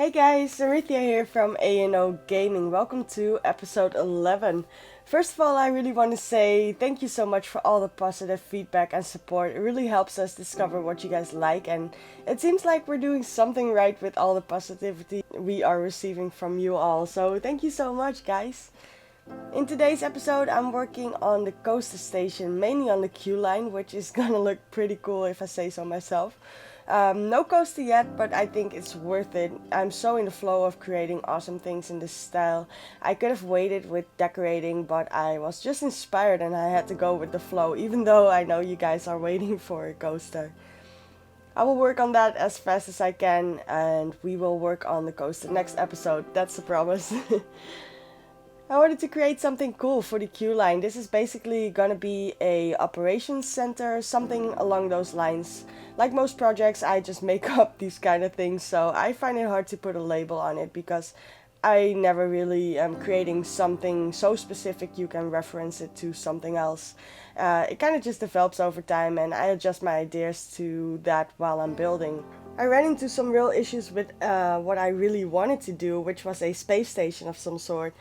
Hey guys, Aerithia here from A&O Gaming. Welcome to episode 11. First of all, I really want to say thank you so much for all the positive feedback and support. It really helps us discover what you guys like, and it seems like we're doing something right with all the positivity we are receiving from you all. So thank you so much, guys. In today's episode, I'm working on the coaster station, mainly on the queue line, which is gonna look pretty cool if I say so myself. No coaster yet, but I think it's worth it. I'm so in the flow of creating awesome things in this style. I could have waited with decorating, but I was just inspired and I had to go with the flow, even though I know you guys are waiting for a coaster. I will work on that as fast as I can, and we will work on the coaster next episode, that's a promise. I wanted to create something cool for the queue line. This is basically gonna be a operations center, something along those lines. Like most projects, I just make up these kind of things, so I find it hard to put a label on it because I never really am creating something so specific you can reference it to something else. It kind of just develops over time, and I adjust my ideas to that while I'm building. I ran into some real issues with what I really wanted to do, which was a space station of some sort.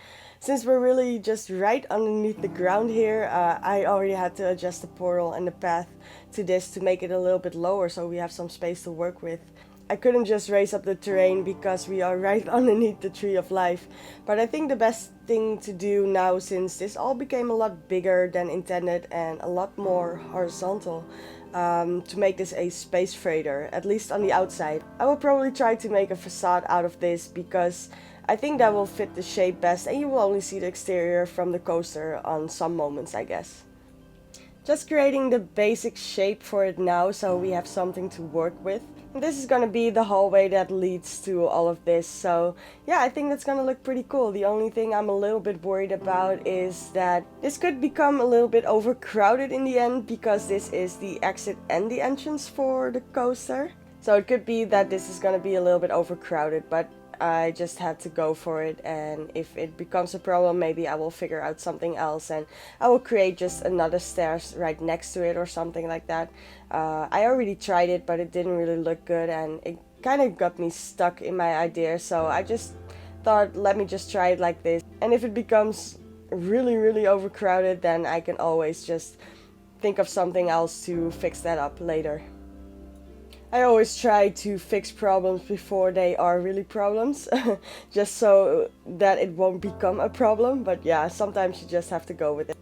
Since we're really just right underneath the ground here, I already had to adjust the portal and the path to this to make it a little bit lower so we have some space to work with. I couldn't just raise up the terrain because we are right underneath the tree of life, but I think the best thing to do now, since this all became a lot bigger than intended and a lot more horizontal, to make this a space freighter, at least on the outside. I will probably try to make a facade out of this because I think that will fit the shape best, and you will only see the exterior from the coaster on some moments, I guess. Just creating the basic shape for it now so we have something to work with. And this is gonna be the hallway that leads to all of this, so yeah, I think that's gonna look pretty cool. The only thing I'm a little bit worried about is that this could become a little bit overcrowded in the end, because this is the exit and the entrance for the coaster. So it could be that this is gonna be a little bit overcrowded, but I just had to go for it, and if it becomes a problem, maybe I will figure out something else and I will create just another stairs right next to it or something like that. I already tried it, but it didn't really look good and it kind of got me stuck in my idea, so I just thought, let me just try it like this, and if it becomes really overcrowded, then I can always just think of something else to fix that up later. I always try to fix problems before they are really problems, just so that it won't become a problem, but yeah, sometimes you just have to go with it.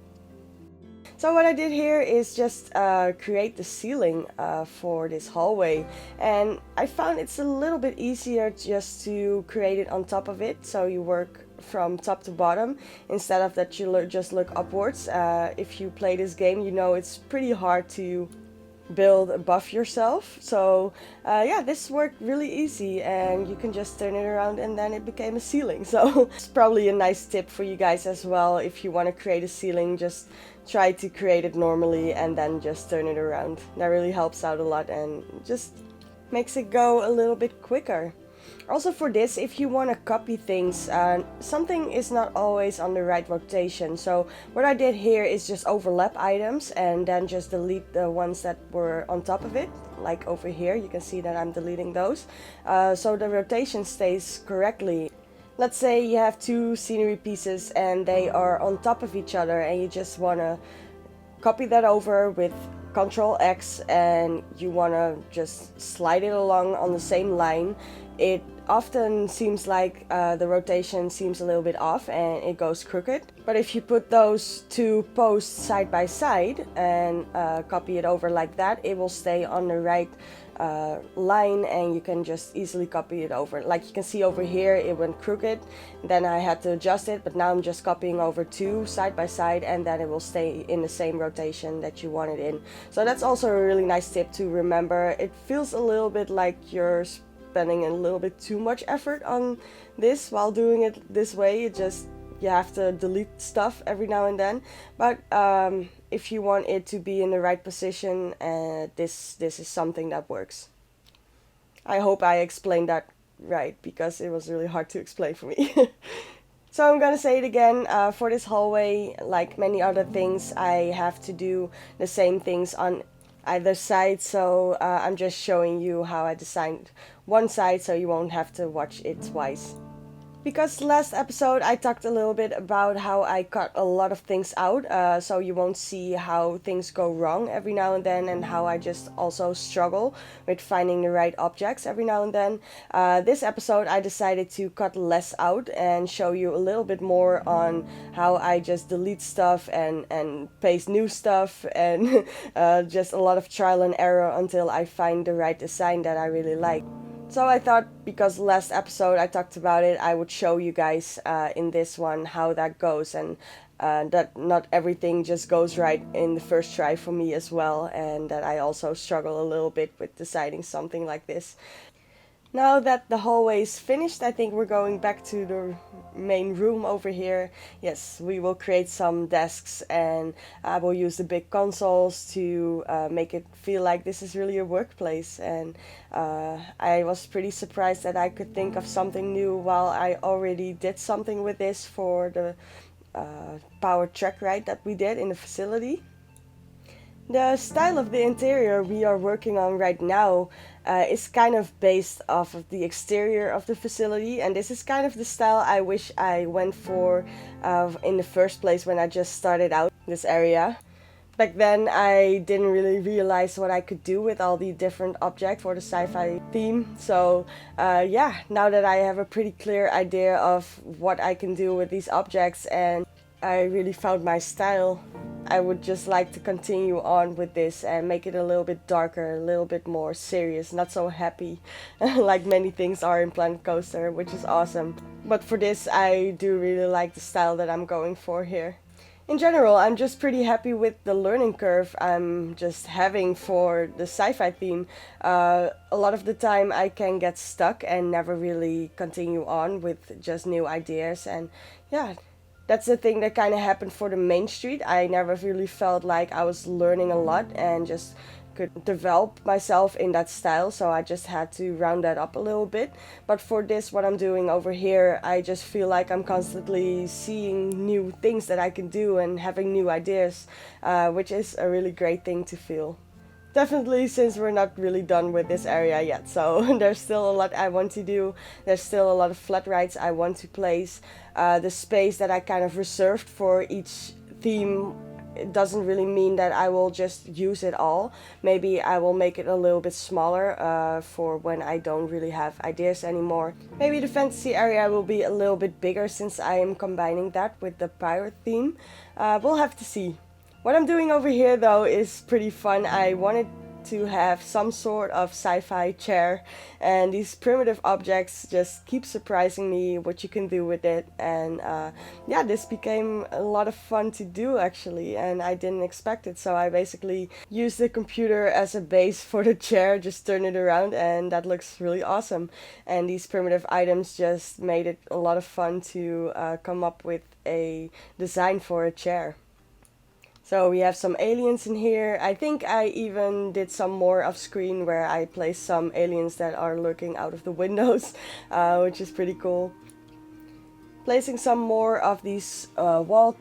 So what I did here is just create the ceiling for this hallway, and I found it's a little bit easier just to create it on top of it, so you work from top to bottom instead of that you just look upwards. If you play this game, you know it's pretty hard to build above yourself, so yeah, this worked really easy, and you can just turn it around and then it became a ceiling. So it's probably a nice tip for you guys as well. If you want to create a ceiling, just try to create it normally and then just turn it around. That really helps out a lot and just makes it go a little bit quicker. Also for this, if you want to copy things, something is not always on the right rotation. So what I did here is just overlap items and then just delete the ones that were on top of it. Like over here, you can see that I'm deleting those. So the rotation stays correctly. Let's say you have two scenery pieces and they are on top of each other, and you just want to copy that over with Ctrl X, and you want to just slide it along on the same line. It often seems like the rotation seems a little bit off and it goes crooked. But if you put those two posts side by side and copy it over like that, it will stay on the right line, and you can just easily copy it over. Like you can see over here, it went crooked, then I had to adjust it, but now I'm just copying over two side by side, and then it will stay in the same rotation that you want it in. So that's also a really nice tip to remember. It feels a little bit like you're spending a little bit too much effort on this while doing it this way. You have to delete stuff every now and then, but if you want it to be in the right position, this is something that works. I hope I explained that right, because it was really hard to explain for me. So I'm gonna say it again, for this hallway, like many other things, I have to do the same things on either side, so I'm just showing you how I designed one side so you won't have to watch it twice. Because last episode I talked a little bit about how I cut a lot of things out, so you won't see how things go wrong every now and then, and how I just also struggle with finding the right objects every now and then. This episode I decided to cut less out and show you a little bit more on how I just delete stuff and paste new stuff, and just a lot of trial and error until I find the right design that I really like. So I thought, because last episode I talked about it, I would show you guys in this one how that goes, and that not everything just goes right in the first try for me as well, and that I also struggle a little bit with deciding something like this. Now that the hallway is finished, I think we're going back to the main room over here. Yes, we will create some desks, and I will use the big consoles to make it feel like this is really a workplace. And I was pretty surprised that I could think of something new while I already did something with this for the power track ride that we did in the facility. The style of the interior we are working on right now is kind of based off of the exterior of the facility, and this is kind of the style I wish I went for in the first place when I just started out this area. Back then I didn't really realize what I could do with all the different objects for the sci-fi theme, so yeah, now that I have a pretty clear idea of what I can do with these objects and I really found my style, I would just like to continue on with this and make it a little bit darker, a little bit more serious, not so happy like many things are in Planet Coaster, which is awesome. But for this I do really like the style that I'm going for here. In general, I'm just pretty happy with the learning curve I'm just having for the sci-fi theme. A lot of the time I can get stuck and never really continue on with just new ideas, and yeah, that's the thing that kind of happened for the main street. I never really felt like I was learning a lot and just could develop myself in that style, so I just had to round that up a little bit. But for this, what I'm doing over here, I just feel like I'm constantly seeing new things that I can do and having new ideas, which is a really great thing to feel. Definitely, since we're not really done with this area yet, so there's still a lot I want to do. There's still a lot of flat rides I want to place. The space that I kind of reserved for each theme, it doesn't really mean that I will just use it all. Maybe I will make it a little bit smaller for when I don't really have ideas anymore. Maybe the fantasy area will be a little bit bigger since I am combining that with the pirate theme. We'll have to see. What I'm doing over here though is pretty fun. I wanted to have some sort of sci-fi chair, and these primitive objects just keep surprising me what you can do with it, and yeah, this became a lot of fun to do actually, and I didn't expect it, so I basically used the computer as a base for the chair, just turn it around, and that looks really awesome. And these primitive items just made it a lot of fun to come up with a design for a chair. So we have some aliens in here. I think I even did some more off screen where I placed some aliens that are looking out of the windows, which is pretty cool. Placing some more of these wall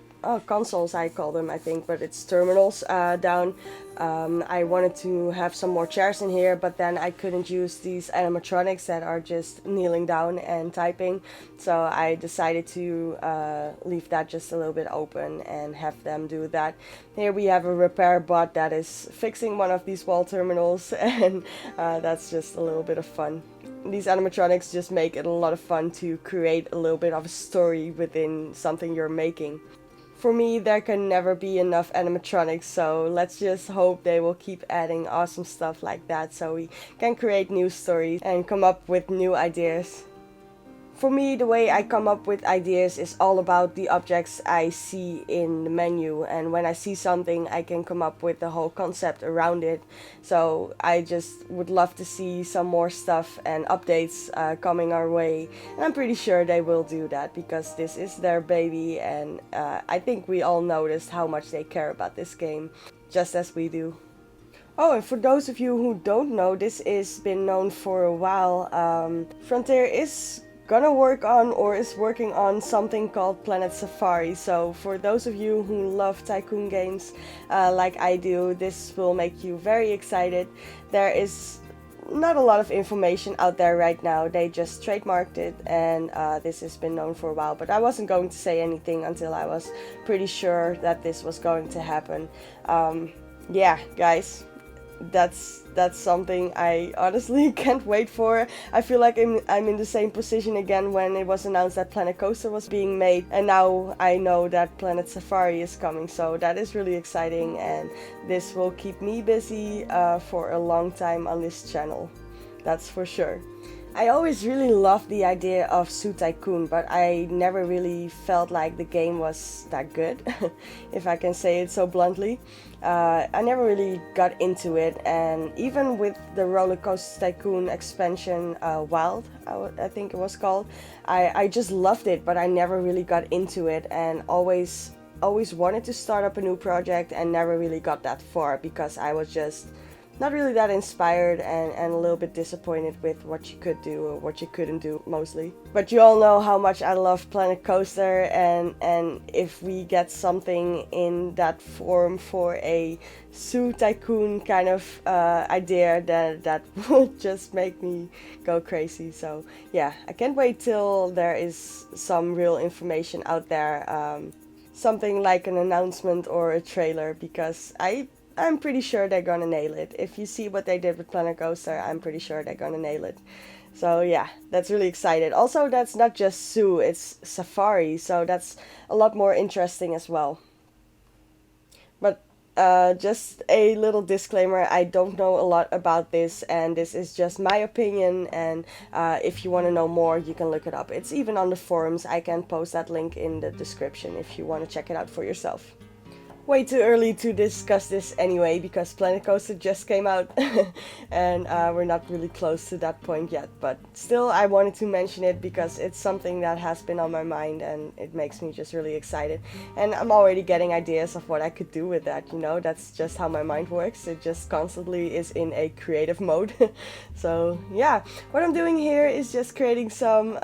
consoles, I call them, I think, but it's terminals down. I wanted to have some more chairs in here, but then I couldn't use these animatronics that are just kneeling down and typing, so I decided to leave that just a little bit open and have them do that. Here we have a repair bot that is fixing one of these wall terminals, and that's just a little bit of fun. These animatronics just make it a lot of fun to create a little bit of a story within something you're making. For me, there can never be enough animatronics, so let's just hope they will keep adding awesome stuff like that so we can create new stories and come up with new ideas. For me, the way I come up with ideas is all about the objects I see in the menu, and when I see something I can come up with the whole concept around it. So I just would love to see some more stuff and updates coming our way, and I'm pretty sure they will do that because this is their baby, and I think we all noticed how much they care about this game, just as we do. Oh, and for those of you who don't know, this has been known for a while. Frontier is gonna work on or is working on something called Planet Safari. So for those of you who love tycoon games like I do, this will make you very excited. There is not a lot of information out there right now. They just trademarked it, and this has been known for a while, but I wasn't going to say anything until I was pretty sure that this was going to happen. Yeah, guys, that's something I honestly can't wait for. I feel like I'm in the same position again when it was announced that Planet Coaster was being made, and now I know that Planet Safari is coming, so that is really exciting, and this will keep me busy for a long time on this channel, that's for sure. I always really loved the idea of Zoo Tycoon, but I never really felt like the game was that good, if I can say it so bluntly. I never really got into it, and even with the Roller Coaster Tycoon expansion, Wild, I think it was called, I just loved it, but I never really got into it, and always wanted to start up a new project and never really got that far because I was just not really that inspired and a little bit disappointed with what you could do or what you couldn't do mostly. But you all know how much I love Planet Coaster, and if we get something in that form for a Zoo Tycoon kind of idea, then that would just make me go crazy. So yeah, I can't wait till there is some real information out there, something like an announcement or a trailer, because I'm pretty sure they're gonna nail it. If you see what they did with Planet Coaster, I'm pretty sure they're gonna nail it. So yeah, that's really excited. Also, that's not just Zoo, it's Safari, so that's a lot more interesting as well. But just a little disclaimer, I don't know a lot about this, and this is just my opinion, and if you want to know more, you can look it up. It's even on the forums. I can post that link in the description if you want to check it out for yourself. Way too early to discuss this anyway, because Planet Coaster just came out and we're not really close to that point yet, but still I wanted to mention it because it's something that has been on my mind and it makes me just really excited, and I'm already getting ideas of what I could do with that, you know. That's just how my mind works. It just constantly is in a creative mode. So yeah, what I'm doing here is just creating some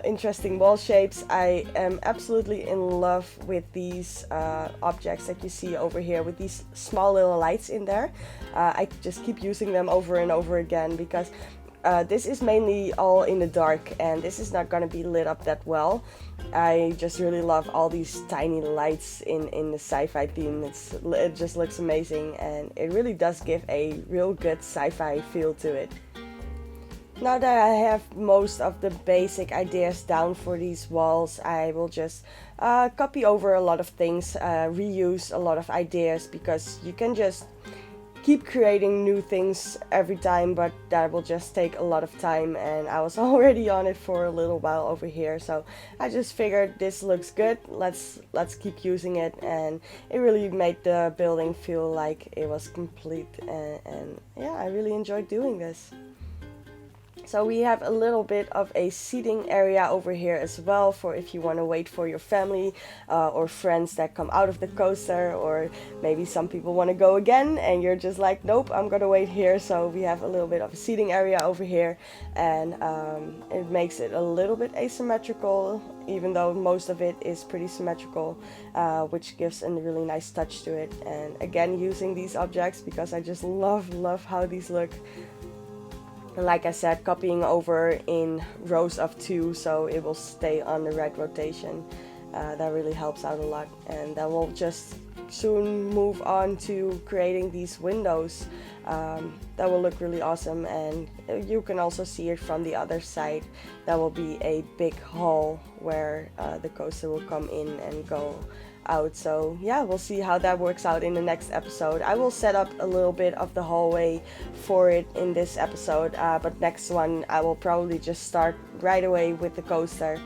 interesting wall shapes. I am absolutely in love with these objects that you see over here with these small little lights in there. I just keep using them over and over again because this is mainly all in the dark and this is not going to be lit up that well. I just really love all these tiny lights in the sci-fi theme. It just looks amazing, and it really does give a real good sci-fi feel to it. Now that I have most of the basic ideas down for these walls, I will just copy over a lot of things, reuse a lot of ideas, because you can just keep creating new things every time, but that will just take a lot of time, and I was already on it for a little while over here, so I just figured this looks good, let's keep using it, and it really made the building feel like it was complete, and yeah, I really enjoyed doing this. So we have a little bit of a seating area over here as well, for if you want to wait for your family or friends that come out of the coaster, or maybe some people want to go again and you're just like, nope, I'm gonna wait here. So we have a little bit of a seating area over here, and it makes it a little bit asymmetrical, even though most of it is pretty symmetrical, which gives a really nice touch to it. And again, using these objects because I just love how these look. And like I said, copying over in rows of 2, so it will stay on the right rotation. That really helps out a lot. And then we'll just soon move on to creating these windows. That will look really awesome, and you can also see it from the other side. That will be a big hall where the coaster will come in and go out. So yeah, we'll see how that works out in the next episode. I will set up a little bit of the hallway for it in this episode, but next one I will probably just start right away with the coaster.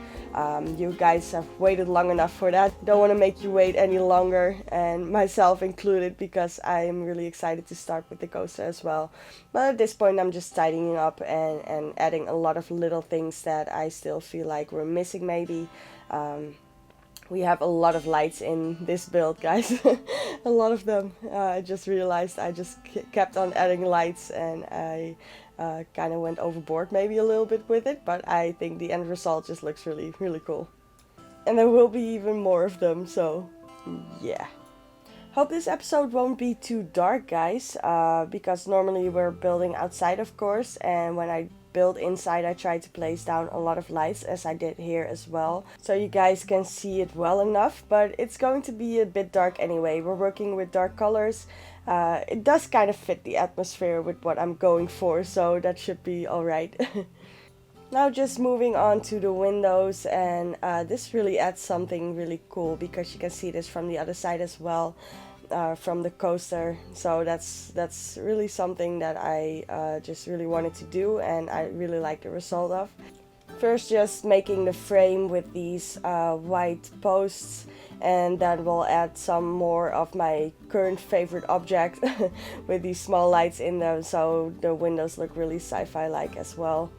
You guys have waited long enough for that. Don't want to make you wait any longer, and myself included, because I am really excited to start with the coaster as well. But at this point I'm just tidying up and adding a lot of little things that I still feel like we're missing maybe. We have a lot of lights in this build, guys. A lot of them. I just realized I just kept on adding lights, and I kind of went overboard maybe a little bit with it, but I think the end result just looks really, really cool. And there will be even more of them, so yeah. Hope this episode won't be too dark, guys, because normally we're building outside, of course, and when I build inside I try to place down a lot of lights, as I did here as well, so you guys can see it well enough, but it's going to be a bit dark anyway. We're working with dark colors. It does kind of fit the atmosphere with what I'm going for, so that should be alright. Now just moving on to the windows, and this really adds something really cool because you can see this from the other side as well, from the coaster. So that's really something that I just really wanted to do, and I really like the result of. First, just making the frame with these white posts, and then we'll add some more of my current favorite object with these small lights in them, so the windows look really sci-fi like as well.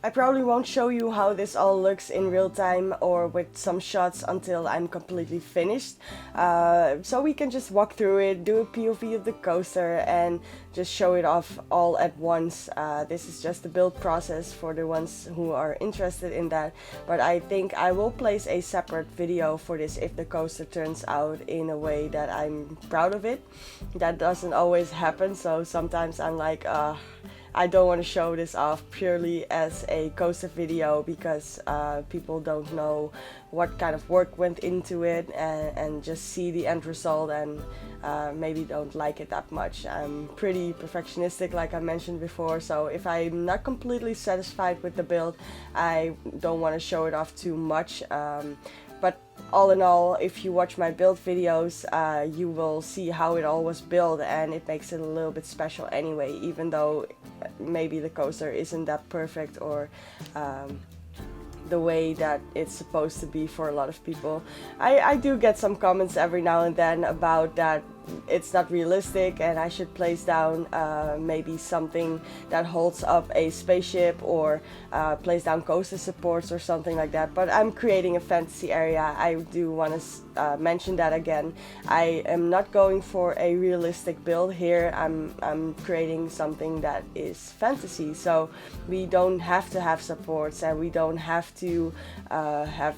I probably won't show you how this all looks in real time or with some shots until I'm completely finished. So we can just walk through it, do a POV of the coaster, and just show it off all at once. This is just the build process for the ones who are interested in that. But I think I will place a separate video for this if the coaster turns out in a way that I'm proud of it. That doesn't always happen, so sometimes I'm like, I don't want to show this off purely as a coaster video because people don't know what kind of work went into it, and just see the end result and maybe don't like it that much. I'm pretty perfectionistic, like I mentioned before, so if I'm not completely satisfied with the build, I don't want to show it off too much. But all in all, if you watch my build videos, you will see how it all was built, and it makes it a little bit special anyway, even though maybe the coaster isn't that perfect or the way that it's supposed to be for a lot of people. I do get some comments every now and then about that it's not realistic and I should place down maybe something that holds up a spaceship, or place down coaster supports or something like that. But I'm creating a fantasy area. I do want to mention that again. I am not going for a realistic build here. I'm creating something that is fantasy, so we don't have to have supports, and we don't have to have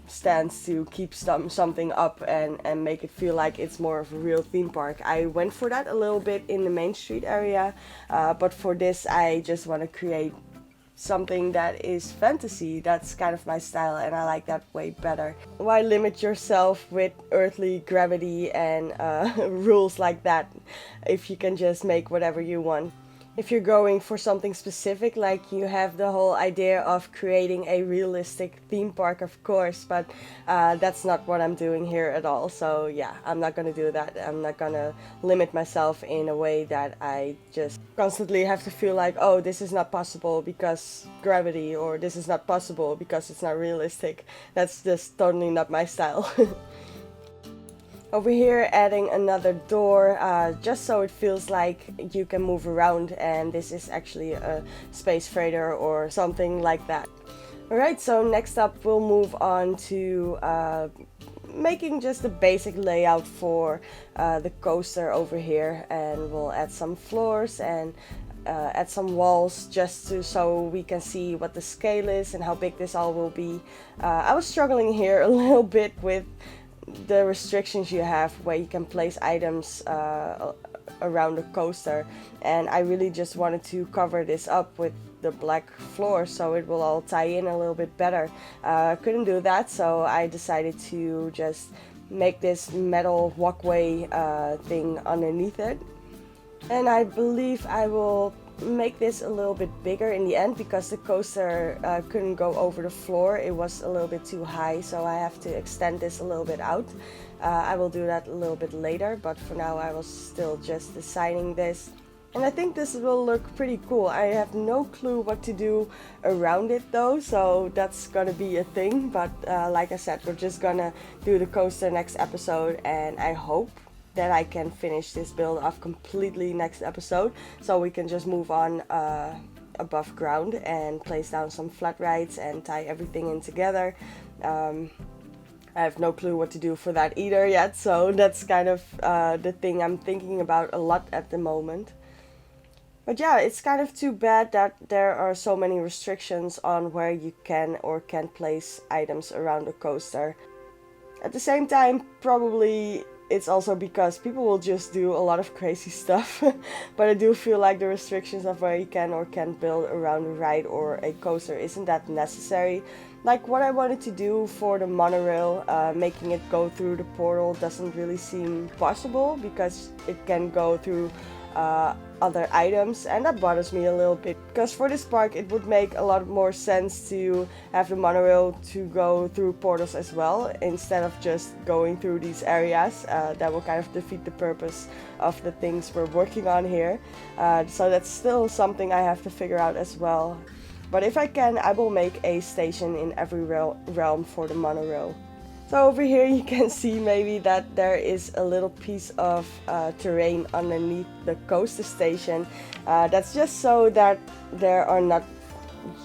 stands to keep something up and make it feel like it's more of a real theme park. I went for that a little bit in the Main Street area, but for this I just want to create something that is fantasy. That's kind of my style, and I like that way better. Why limit yourself with earthly gravity and rules like that if you can just make whatever you want? If you're going for something specific, like you have the whole idea of creating a realistic theme park, of course, but that's not what I'm doing here at all. So yeah, I'm not gonna do that. I'm not gonna limit myself in a way that I just constantly have to feel like, oh, this is not possible because gravity, or this is not possible because it's not realistic. That's just totally not my style. Over here, adding another door, just so it feels like you can move around, and this is actually a space freighter or something like that. Alright, so next up we'll move on to making just a basic layout for the coaster over here, and we'll add some floors and add some walls just so we can see what the scale is and how big this all will be. I was struggling here a little bit with the restrictions you have where you can place items around the coaster, and I really just wanted to cover this up with the black floor so it will all tie in a little bit better. Couldn't do that, so I decided to just make this metal walkway thing underneath it, and I believe I will make this a little bit bigger in the end because the coaster couldn't go over the floor. It was a little bit too high, so I have to extend this a little bit out. I will do that a little bit later, but for now I was still just designing this, and I think this will look pretty cool. I have no clue what to do around it though, so that's gonna be a thing, but like I said, we're just gonna do the coaster next episode, and I hope that I can finish this build off completely next episode, so we can just move on above ground and place down some flat rides and tie everything in together. I have no clue what to do for that either yet, so that's kind of the thing I'm thinking about a lot at the moment. But yeah, it's kind of too bad that there are so many restrictions on where you can or can't place items around the coaster. At the same time, probably it's also because people will just do a lot of crazy stuff. But I do feel like the restrictions of where you can or can't build around a ride or a coaster isn't that necessary. Like what I wanted to do for the monorail, making it go through the portal doesn't really seem possible because it can go through other items, and that bothers me a little bit, because for this park it would make a lot more sense to have the monorail to go through portals as well instead of just going through these areas. That will kind of defeat the purpose of the things we're working on here, so that's still something I have to figure out as well. But if I can, I will make a station in every realm for the monorail. So over here you can see maybe that there is a little piece of terrain underneath the coaster station. That's just so that there are not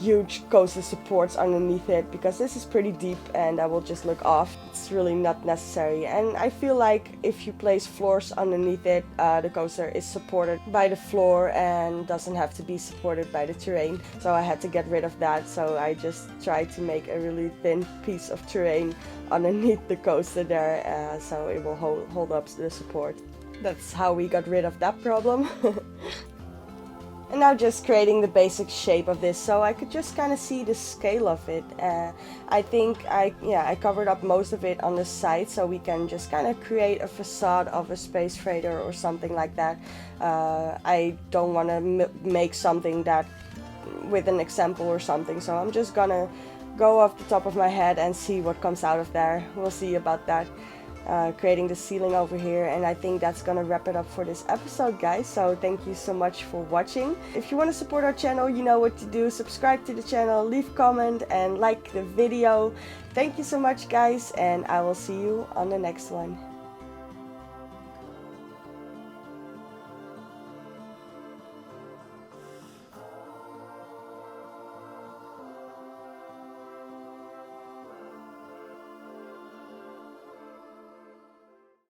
huge coaster supports underneath it, because this is pretty deep and that will just look off. It's really not necessary, and I feel like if you place floors underneath it, the coaster is supported by the floor and doesn't have to be supported by the terrain. So I had to get rid of that, so I just tried to make a really thin piece of terrain underneath the coaster there, so it will hold up the support. That's how we got rid of that problem. And now just creating the basic shape of this, so I could just kind of see the scale of it. I think I covered up most of it on the side, so we can just kind of create a facade of a space freighter or something like that. I don't want to make something that with an example or something, so I'm just gonna go off the top of my head and see what comes out of there. We'll see about that. Creating the ceiling over here, and I think that's gonna wrap it up for this episode, guys. So thank you so much for watching. If you want to support our channel, you know what to do. Subscribe to the channel, leave a comment, and like the video. Thank you so much, guys, and I will see you on the next one.